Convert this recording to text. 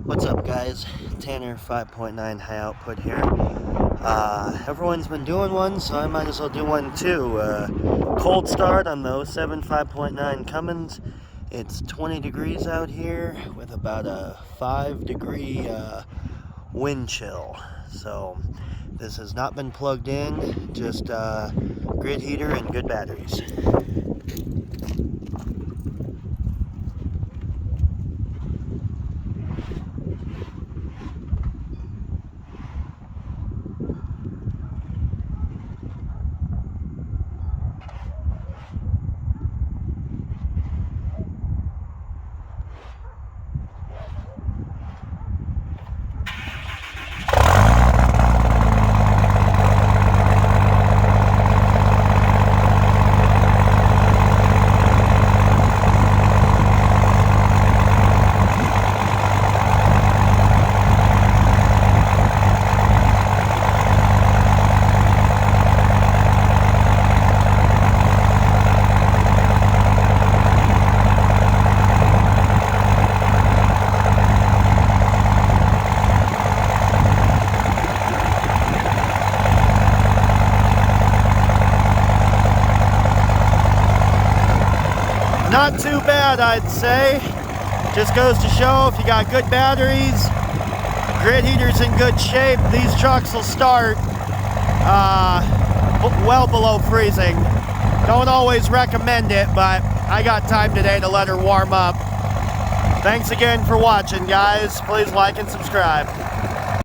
What's up, guys? Tanner 5.9 high output here. Everyone's been doing one, so I might as well do one too. Cold start on the 07 5.9 Cummins. It's 20 degrees out here with about a 5-degree wind chill. So this has not been plugged in, just grid heater and good batteries. Not too bad, I'd say. Just goes to show if you got good batteries, grid heater's in good shape, these trucks will start well below freezing. Don't always recommend it, but I got time today to let her warm up. Thanks again for watching, guys. Please like and subscribe.